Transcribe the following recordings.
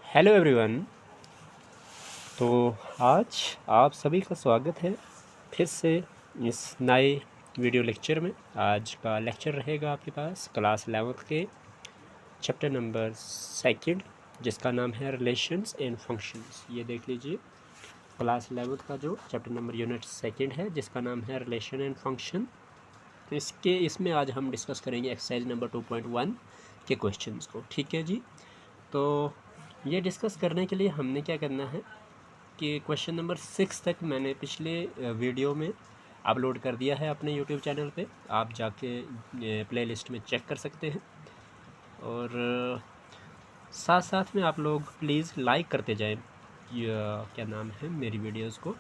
Hello everyone. तो आज आप सभी का स्वागत है फिर से इस नए वीडियो लेक्चर में। आज का लेक्चर रहेगा आपके पास क्लास 11th के चैप्टर नंबर 2 जिसका नाम है रिलेशंस एंड फंक्शंस। ये देख लीजिए, क्लास 11th का जो चैप्टर नंबर यूनिट 2 है जिसका नाम है रिलेशन एंड फंक्शन। तो इसमें आज हम डिस्कस करेंगे एक्सरसाइज नंबर 2.1 के क्वेश्चंस को। ठीक है जी। तो ये डिस्कस करने के लिए हमने क्या करना है कि क्वेश्चन नंबर 6 तक मैंने पिछले वीडियो में अपलोड कर दिया है अपने यूट्यूब चैनल पे। आप जाके प्लेलिस्ट में चेक कर सकते हैं। और साथ साथ में आप लोग प्लीज़ लाइक करते जाएं, क्या नाम है, मेरी वीडियोस को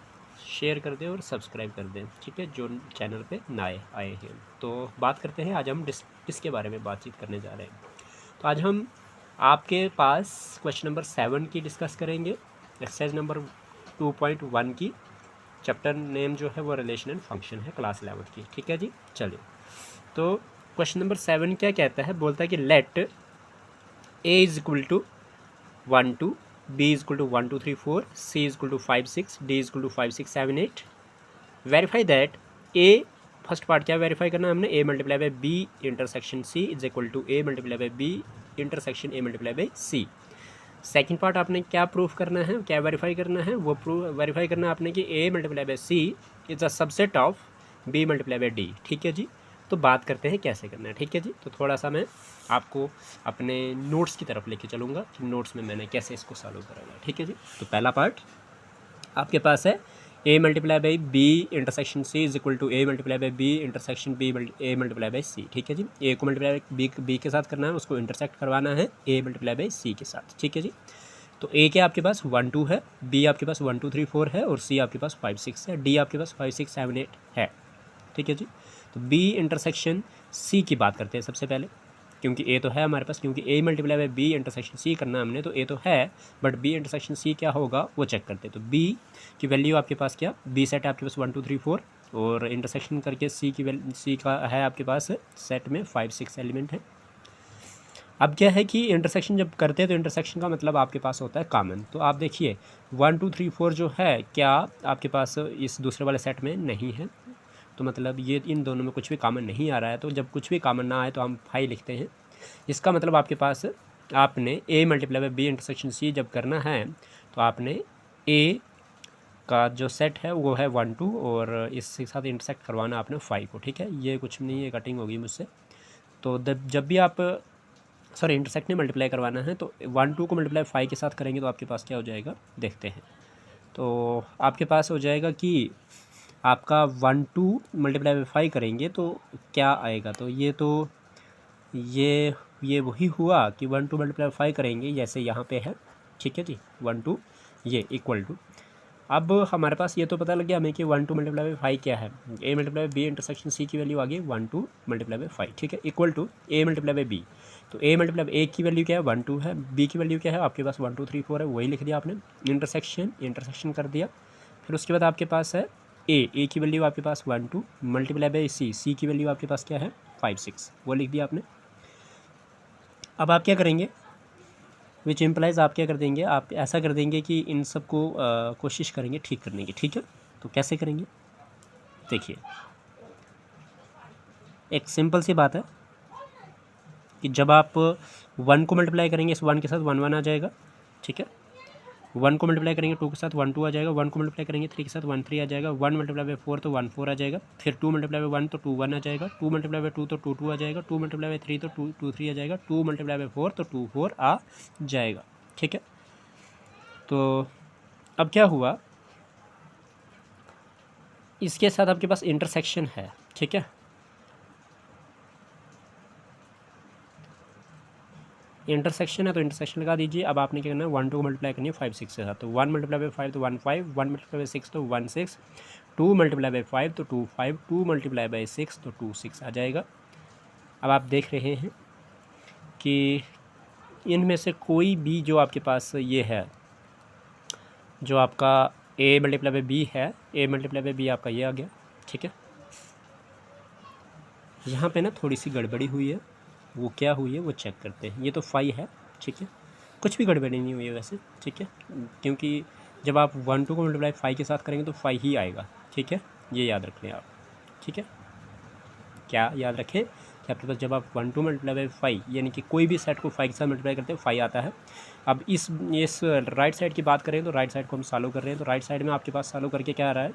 शेयर कर दें और सब्सक्राइब कर दें। ठीक है, जो चैनल पे नए आए हैं। तो बात करते हैं, आज हम किसके बारे में बातचीत करने जा रहे हैं। तो आज हम आपके पास क्वेश्चन नंबर 7 की डिस्कस करेंगे, एक्सरसाइज नंबर 2.1 की। चैप्टर नेम जो है वो रिलेशन एंड फंक्शन है, क्लास 11th की। ठीक है जी, चलिए। तो क्वेश्चन नंबर 7 क्या कहता है, बोलता है कि let A is equal to 1 2, B is equal to 1 2 3 4, C is equal to 5 6, D is equal to 5 6 7 8। Verify that A, first part क्या वेरीफाई करना है हमने, A multiply by B intersection C is equal to A multiply by B intersection A multiply by C. Second part आपने क्या proof करना है, क्या verify करना है, वो प्रूफ वेरीफाई करना है आपने कि A multiply by C is a subset of B multiply by D. ठीक है जी। तो बात करते हैं कैसे करना है। ठीक है जी। तो थोड़ा सा मैं आपको अपने नोट्स की तरफ लेके चलूँगा कि नोट्स में मैंने कैसे इसको सॉल्व करा। ठीक है जी। तो पहला पार्ट आपके पास है A multiply by B intersection C is equal to A multiply by B intersection A multiply by C. ठीक है जी। ए को मल्टीप्लाई बी के साथ करना है, उसको इंटरसेक्ट करवाना है ए मल्टीप्लाई बाई सी के साथ। ठीक है जी। तो ए के आपके पास 1 2 है, बी आपके पास 1 2 3 4 है, और सी आपके पास 5 6 है, डी आपके पास 5 6 7 8 है। ठीक है जी। तो बी इंटरसेक्शन सी की बात करते हैं सबसे पहले, क्योंकि ए तो है हमारे पास, क्योंकि A multiply by B intersection C करना हमने, तो ए तो है, बट बी इंटरसेक्शन सी क्या होगा वो चेक करते हैं। तो बी की वैल्यू आपके पास क्या, बी सेट है आपके पास 1 2 3 4, और इंटरसेक्शन करके सी की वैल्यू, सी का है आपके पास सेट में 5 6 एलिमेंट है। अब क्या है कि इंटरसेक्शन जब करते हैं तो इंटरसेक्शन का मतलब आपके पास होता है कॉमन। तो आप देखिए 1 2 3 4 जो है क्या आपके पास इस दूसरे वाले सेट में नहीं है, तो मतलब ये इन दोनों में कुछ भी कॉमन नहीं आ रहा है। तो जब कुछ भी कॉमन ना आए तो हम 5 लिखते हैं। इसका मतलब आपके पास आपने A multiply by B intersection C जब करना है तो आपने ए का जो सेट है वो है 1 2, और इसके साथ इंटरसेक्ट करवाना आपने 5 को। ठीक है, ये कुछ नहीं है, कटिंग होगी मुझसे। तो जब भी आप सॉरी इंटरसेक्ट नहीं मल्टीप्लाई करवाना है, तो 1 2 को मल्टीप्लाई 5 के साथ करेंगे तो आपके पास क्या हो जाएगा, देखते हैं। तो आपके पास हो जाएगा कि आपका 1 2 मल्टीप्लाई बाई 5 करेंगे तो क्या आएगा, तो ये वही हुआ कि 1 2 मल्टीप्लाई 5 करेंगे जैसे यहाँ पे है। ठीक है जी, 1 2 ये इक्वल टू, अब हमारे पास ये तो पता लग गया हमें कि 1 2 मल्टीप्लाई बाई 5 क्या है, A multiply by B intersection C की वैल्यू आ गई 1 2 मल्टीप्लाई बाई 5। ठीक है, equal to A multiply by b. तो ए मल्टीप्लाई बाई ए की वैल्यू क्या है, 1 2 है, बी की वैल्यू क्या है आपके पास 1 2 3 4 है, वही लिख दिया आपने, इंटरसेक्शन कर दिया। फिर उसके बाद आपके पास है ए की वैल्यू आपके पास 1 2 मल्टीप्लाई बाई सी की वैल्यू आपके पास क्या है 5 6, वो लिख दिया आपने। अब आप क्या करेंगे, विच इम्प्लाइज आप क्या कर देंगे, आप ऐसा कर देंगे कि इन सब को कोशिश करेंगे ठीक करने की। ठीक है, तो कैसे करेंगे देखिए, एक सिंपल सी बात है कि जब आप 1 को मल्टीप्लाई करेंगे इस 1 के साथ 1 1 आ जाएगा। ठीक है, 1 को मल्टीप्लाई करेंगे 2 के साथ 1 2 आ जाएगा, 1 को मल्टीप्लाई करेंगे 3 के साथ 1 3 आ जाएगा, 1 मल्टीप्लाई बाई 4 तो 1 4 आ जाएगा, फिर 2 मल्टीप्लाई बाई 1 तो 2 1 आ जाएगा, 2 मल्टीप्लाई बाई 2 तो 2 2 आ जाएगा, 2 मल्टीप्लाई बाई 3 तो 2 2 3 आ जाएगा, 2 मल्टीप्लाई बाई 4 तो 2 4 आ जाएगा। ठीक है, तो अब क्या हुआ, इसके साथ आपके पास इंटरसेक्शन है। ठीक है, इंटरसेक्शन है तो इंटरसेक्शन लगा दीजिए। अब आपने क्या करना है, 1 2 मल्टीप्लाई करनी है 5 6 के साथ, तो 1 मल्टीप्लाई बाई 5 तो 1 5, 1 मल्टीप्लाई बाई 6 तो 1 6, 2 मल्टीप्लाई बाई 5 तो 2 5, 2 मल्टीप्लाई बाई 6 तो 2 6 आ जाएगा। अब आप देख रहे हैं कि इनमें से कोई भी जो आपके पास ये है, जो आपका ए मल्टीप्लाई बाई बी है, ए मल्टीप्लाई बाई बी आपका ये आ गया। ठीक है, यहाँ पे ना थोड़ी सी गड़बड़ी हुई है, वो क्या हुई है वो चेक करते हैं। ये तो 5 है। ठीक है, कुछ भी गड़बड़ी नहीं हुई है वैसे, ठीक है, क्योंकि जब आप 1 2 को मल्टीप्लाई 5 के साथ करेंगे तो 5 ही आएगा, ठीक है, ये याद रख लें आप, ठीक है। क्या याद रखें कि आपके पास जब आप 1 2 मल्टीप्लाई बाई 5 यानी कि कोई भी सेट को 5 के साथ मल्टीप्लाई करते हैं 5 आता है। अब इस राइट साइड की बात करें तो राइट साइड को हम सॉल्व कर रहे हैं, तो राइट साइड में आपके पास सॉल्व करके क्या आ रहा है,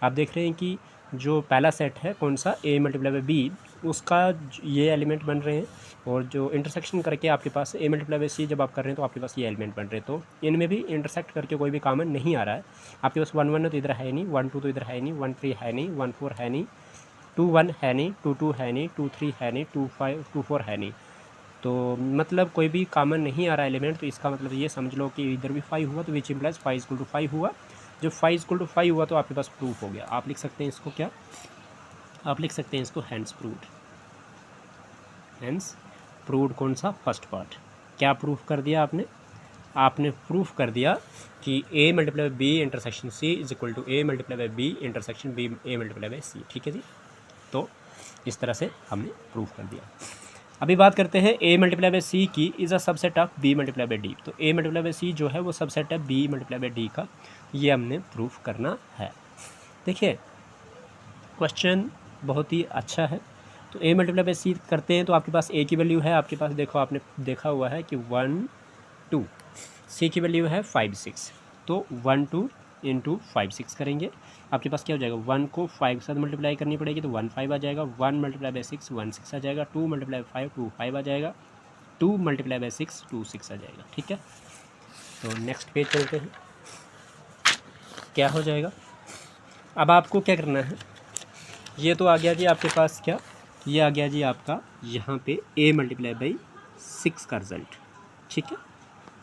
आप देख रहे हैं कि जो पहला सेट है कौन सा, a मल्टीप्लाई बाई बी, उसका ये एलिमेंट बन रहे हैं, और जो इंटरसेक्शन करके आपके पास a मल्टीप्लाई बाई सी जब आप कर रहे हैं तो आपके पास ये एलिमेंट बन रहे हैं, तो इनमें भी इंटरसेक्ट करके कोई भी कॉमन नहीं आ रहा है। आपके पास 1 1 तो इधर है नहीं, 1 2 तो इधर है नहीं, 1 3 है नहीं, 1 4 है नहीं, 2 1 है नहीं, 2 2 है नहीं, 2 3 है नहीं, 2 4 है नहीं, तो मतलब कोई भी कॉमन नहीं आ रहा एलिमेंट, तो इसका मतलब ये समझ लो कि इधर भी 5 हुआ, तो विच इम्प्लाइज 5 इक्वल टू 5 हुआ। जब 5 इक्वल टू 5 हुआ तो आपके पास प्रूफ हो गया। आप लिख सकते हैं इसको क्या, आप लिख सकते हैं इसको हैंस प्रूव्ड। हैंस प्रूव्ड कौन सा, फर्स्ट पार्ट। क्या प्रूफ कर दिया आपने, आपने प्रूफ कर दिया कि a multiply by B intersection c is equal to a multiply by B intersection b a multiply by c, ठीक है जी। तो इस तरह से हमने प्रूफ कर दिया। अभी बात करते हैं a मल्टीप्लाई बाई सी की is a subset of b multiply by d. तो a मल्टीप्लाई बाई सी जो है वो सबसेट है b मल्टीप्लाई बाई डी का, ये हमने प्रूफ करना है। देखिए क्वेश्चन बहुत ही अच्छा है। तो a मल्टीप्लाई बाई सी करते हैं तो आपके पास a की वैल्यू है, आपके पास देखो आपने देखा हुआ है कि 1 2, c की वैल्यू है 5 6, तो 1 2 इंटू 5 6 करेंगे, आपके पास क्या हो जाएगा, 1 को 5 के साथ मल्टीप्लाई करनी पड़ेगी तो 1 5 आ जाएगा, 1 मल्टीप्लाई बाई 6 1 6 आ जाएगा, 2 मल्टीप्लाई बाई 5 2 5 आ जाएगा, 2 मल्टीप्लाई बाई 6 2 6 आ जाएगा, ठीक है। तो नेक्स्ट पेज चलते हैं, क्या हो जाएगा। अब आपको क्या करना है, ये तो आ गया जी आपके पास क्या, ये आ गया जी आपका यहाँ पे a मल्टीप्लाई बाई 6 का रिजल्ट, ठीक है।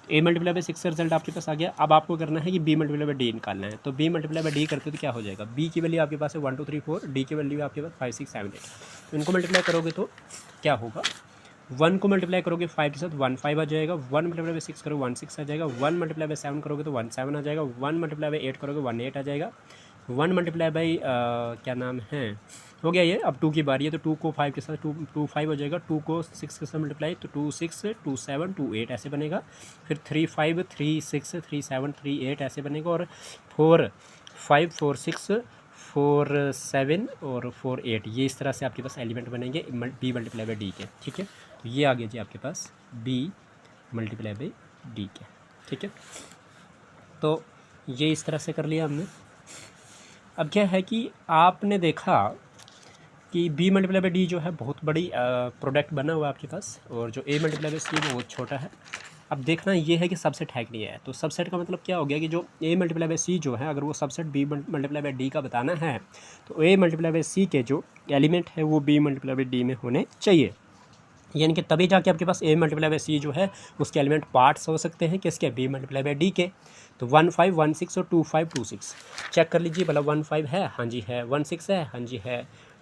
a मल्टीप्लाई बाई 6 का रिजल्ट आपके पास आ गया। अब आपको करना है कि b मल्टीप्लाई बाई डी निकालना है, तो b मल्टीप्लाई बाई डी करते तो क्या हो जाएगा, b की वैल्यू आपके पास है 1 2 3 4, d की वैल्यू आपके पास 5 6 7 8, तो इनको मल्टीप्लाई करोगे तो क्या होगा, 1 को मल्टीप्लाई करोगे 5 के साथ 1 5 आ जाएगा, 1 मल्टीप्लाई बाई 6 करोगे 1 6 आ जाएगा, 1 मल्टीप्लाई बाई 7 करोगे तो 1 7 आ जाएगा, 1 मल्टीप्लाई बाई 8 करोगे 1 8 आ जाएगा, 1 मल्टीप्लाई बाई क्या नाम है, हो गया ये। अब 2 की बारी है, तो 2 को 5 के साथ 2 5 हो जाएगा, 2 को 6 के साथ मल्टीप्लाई तो 2 6 2 7 2 8 ऐसे बनेगा, फिर 3 5 3 6 3 7 3 8 ऐसे बनेगा, और 4 5 4 6 4 7 और 4 8, ये इस तरह से आपके पास एलिमेंट बनेंगे b मल्टीप्लाई बाई डी के, ठीक है। तो ये आ गया जी आपके पास b मल्टीप्लाई बाई डी के, ठीक है। तो ये इस तरह से कर लिया हमने। अब क्या है कि आपने देखा कि b मल्टीप्लाई बाई डी जो है बहुत बड़ी प्रोडक्ट बना हुआ है आपके पास, और जो a मल्टीप्लाई बाई सी है वो बहुत छोटा है। अब देखना ये है कि सबसेट है कि नहीं है, तो सबसेट का मतलब क्या हो गया कि जो a मल्टीप्लाई बाई सी जो है अगर वो subset b multiply by D का बताना है तो a मल्टीप्लाई बाई सी के जो एलिमेंट है वो b मल्टीप्लाई बाई डी में होने चाहिए, यानी कि तभी जाके आपके पास a मल्टीप्लाई बाई सी जो है उसके एलिमेंट पार्ट्स हो सकते हैं किसके, b मल्टीप्लाई बाई डी के। तो 1 5 1 6 और 2 5 2 6 चेक कर लीजिए भला, 1 5 है, हाँ जी है, 1 6 है, हाँ जी है,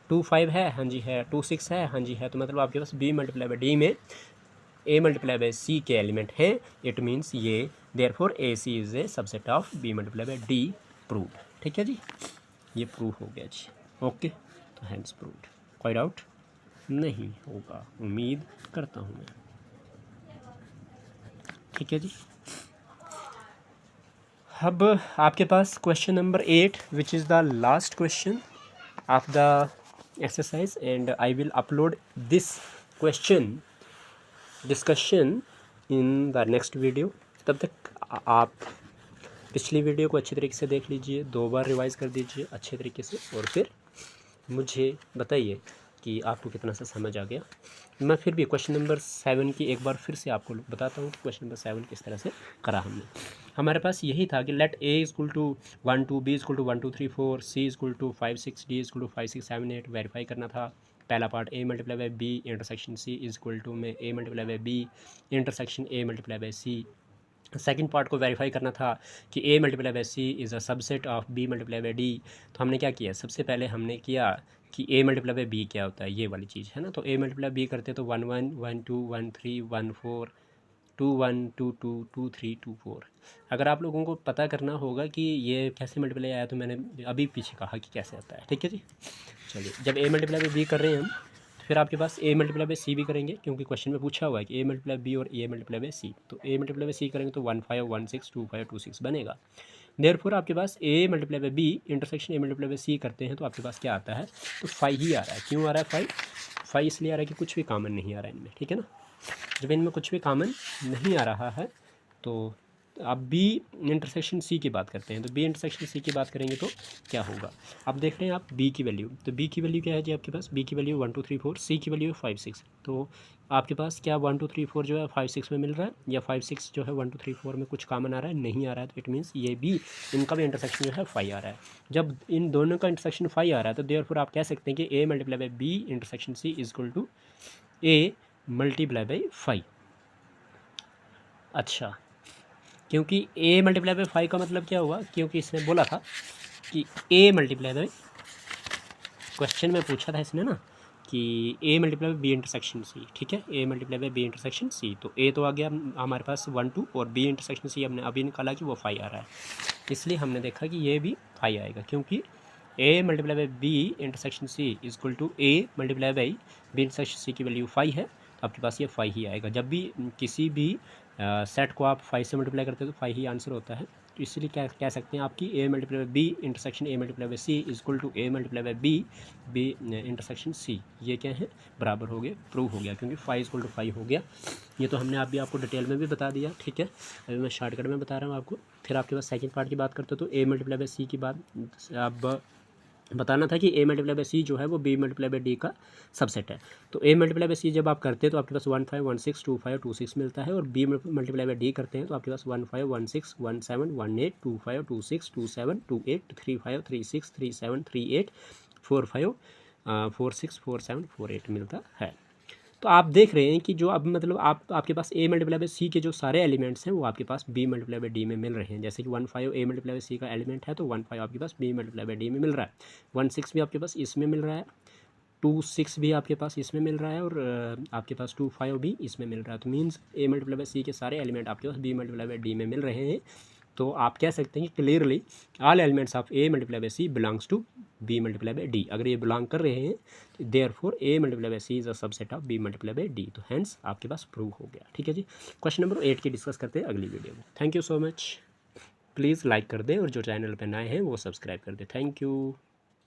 2 5 है, हाँ जी है, 2 6 है, हाँ जी है, तो मतलब आपके पास b मल्टीप्लाई बाई डी में a मल्टीप्लाई बाई सी के एलिमेंट है, इट मीन्स ये therefore a c is a subset of b multiply by d, proved, ठीक है जी, ये प्रूफ हो गया जी, ओके। तो हैंस प्रूव्ड, कोई डाउट नहीं होगा, उम्मीद करता हूँ मैं, ठीक है जी। अब आपके पास question number 8 which is the last question of the exercise, and I will upload this question discussion in the next video. तब तक आप पिछली वीडियो को अच्छी तरीके से देख लीजिए, 2 बार रिवाइज कर दीजिए अच्छे तरीके से, और फिर मुझे बताइए कि आपको कितना सा समझ आ गया। मैं फिर भी क्वेश्चन नंबर 7 की एक बार फिर से आपको बताता हूँ कि क्वेश्चन नंबर 7 किस तरह से करा हमने। हमारे पास यही था कि let a equal to 1 2, b equal to 1 2 3 4, c equal to 5 6, d equal to 5 6 7 8 verify करना था। पहला part a multiply by b intersection c equal to में a multiply by b intersection a multiply by c। Second part को verify करना था कि a multiply by c is a subset of b multiply by d. तो हमने क्या किया, सबसे पहले हमने किया कि a मल्टीप्लाई बाई b क्या होता है, ये वाली चीज़ है ना। तो a मल्टीप्लाई b करते तो 1 1 1 2 1 3 1 4 2 1 2 2 2 3 2 4। अगर आप लोगों को पता करना होगा कि ये कैसे मल्टीप्लाई आया तो मैंने अभी पीछे कहा कि कैसे आता है, ठीक है जी। चलिए, जब a मल्टीप्लाई बाई b कर रहे हैं हम, फिर आपके पास ए मल्टीप्लाई बाई सी भी करेंगे, क्योंकि क्वेश्चन में पूछा हुआ है कि ए मल्टीप्लाई बी और ए मल्टीप्लाई बाई सी। तो ए मल्टीप्लाई बाई सी करेंगे तो 1 5 1 6 2 5 2 6 बनेगा। देयरफॉर आपके पास A multiply by B intersection A multiply by C करते हैं तो आपके पास क्या आता है, तो 5 ही आ रहा है। क्यों आ रहा है 5 इसलिए आ रहा है कि कुछ भी कॉमन नहीं आ रहा है इनमें, ठीक है ना। जब इनमें कुछ भी कॉमन नहीं आ रहा है तो अब बी इंटरसेक्शन सी की बात करते हैं। तो बी इंटरसेक्शन सी की बात करेंगे तो क्या होगा, अब देख रहे हैं आप बी की वैल्यू। तो बी की वैल्यू क्या है जी आपके पास, बी की वैल्यू 1 2 3 4, सी की वैल्यू 5 6। तो आपके पास क्या 1 2 3 4 जो है 5 6 में मिल रहा है, या 5 6 जो है 1 2 3 4 में कुछ कॉमन आ रहा है, नहीं आ रहा है। तो इट मीन्स ये भी इनका भी इंटरसेक्शन जो है 5 आ रहा है। जब इन दोनों का इंटरसेक्शन 5 आ रहा है तो देयरफॉर आप कह सकते हैं कि A multiply by B intersection C is equal to A multiply by 5। अच्छा, क्योंकि ए मल्टीप्लाई बाई 5 का मतलब क्या हुआ, क्योंकि इसने बोला था कि ए मल्टीप्लाई बाई, क्वेश्चन में पूछा था इसने ना कि A multiply by B intersection C, ठीक है, A multiply by B intersection C. तो ए तो आ गया हमारे पास 1 2 और बी इंटरसेक्शन सी हमने अभी निकाला कि वो 5 आ रहा है, इसलिए हमने देखा कि ये भी 5 आएगा, क्योंकि A multiply by B intersection C is equal to A multiply by B intersection C की वैल्यू 5 है। तो आपके पास ये 5 ही आएगा। जब भी किसी भी सेट को आप 5 से मल्टीप्लाई करते हो तो 5 ही आंसर होता है। तो इसलिए क्या कह सकते हैं आपकी A multiply by B intersection A multiply by C is equal to A multiply by B intersection C, ये क्या है, बराबर हो गया, प्रूव हो गया, क्योंकि 5 इज इक्वल टू 5 हो गया। ये तो हमने अभी आपको डिटेल में भी बता दिया, ठीक है। अभी मैं शॉर्टकट में बता रहा हूँ आपको। फिर आपके पास सेकंड पार्ट की बात करते हो तो ए मल्टीप्लाई बाई सी की बात अब बताना था कि ए मल्टीप्लाई बाई सी जो है वो बी मल्टीप्लाई बाई डी का सबसेट है। तो ए मल्टीप्लाई बाई सी जब आप करते हैं तो आपके पास 1 5 1 6 2 5 2 6 मिलता है, और बी मल्टीप्लाई बाई डी करते हैं तो आपके पास 1 5 1 6 1 7 1 8 2 5 2 6 2 7 2 8 3 5 3 6 3 7 3 8 4 5 4 6 4 7 4 8 मिलता है। तो आप देख रहे हैं कि जो अब मतलब आपके पास ए मल्टीप्लाई बाई सी के जो सारे एलिमेंट्स हैं वो आपके पास बी मल्टीप्लाई बाई डी में मिल रहे हैं। जैसे कि 1 5 ए मल्टीप्लाई बाई सी का एलिमेंट है तो 1 5 आपके पास बी मल्टीप्लाई बाई डी में मिल रहा है। 1 6 भी आपके पास इसमें मिल रहा है, 2 6 भी आपके पास इसमें मिल रहा है, और आपके पास 2 5 भी इसमें मिल रहा है। तो means A multiply by c के सारे एलिमेंट आपके पास बी मल्टीप्लाई बाई डी में मिल रहे हैं। तो आप कह सकते हैं कि clearly all elements of a multiply by c belongs to b multiply by d. अगर ये बिलोंग कर रहे हैं therefore a multiply by C is a subset of B multiply by d. तो हैंस आपके पास प्रूव हो गया, ठीक है जी। क्वेश्चन नंबर 8 की डिस्कस करते हैं अगली वीडियो में। Thank you so much. Please like कर दें और जो चैनल पर नए हैं वो सब्सक्राइब कर दें। Thank you.